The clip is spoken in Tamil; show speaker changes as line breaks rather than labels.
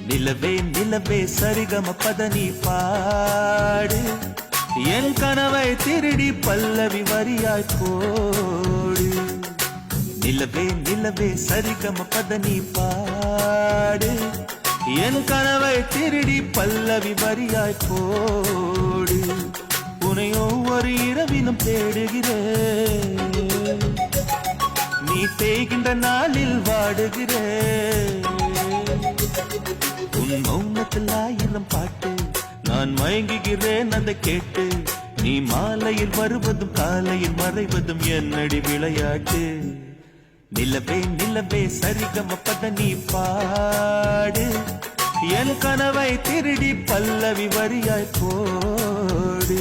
நிலவே நிலவே சரிகம பதனி பாடு என் கனவை திருடி பல்லவி வரியாய் போடு நிலவே நிலவே சரிகம பதனி பாடு என் கனவை திருடி பல்லவி வரியாய் போடு உன்னை ஒவ்வொரு இரவிலும் தேடுகிறேன் நீ தேய்கின்ற நாளில் வாடுகிறேன் உன் மௌனத்தில் ஆயிரம் பாட்டு நான் மயங்குகிறேன் அதை கேட்டு நீ மாலையில் வருவதும் காலையில் மறைவதும் என்னடி விளையாட்டு நிலவே நிலவே சரிகம பதனி பாடு என் கனவை திருடி பல்லவி வரியாய் போடு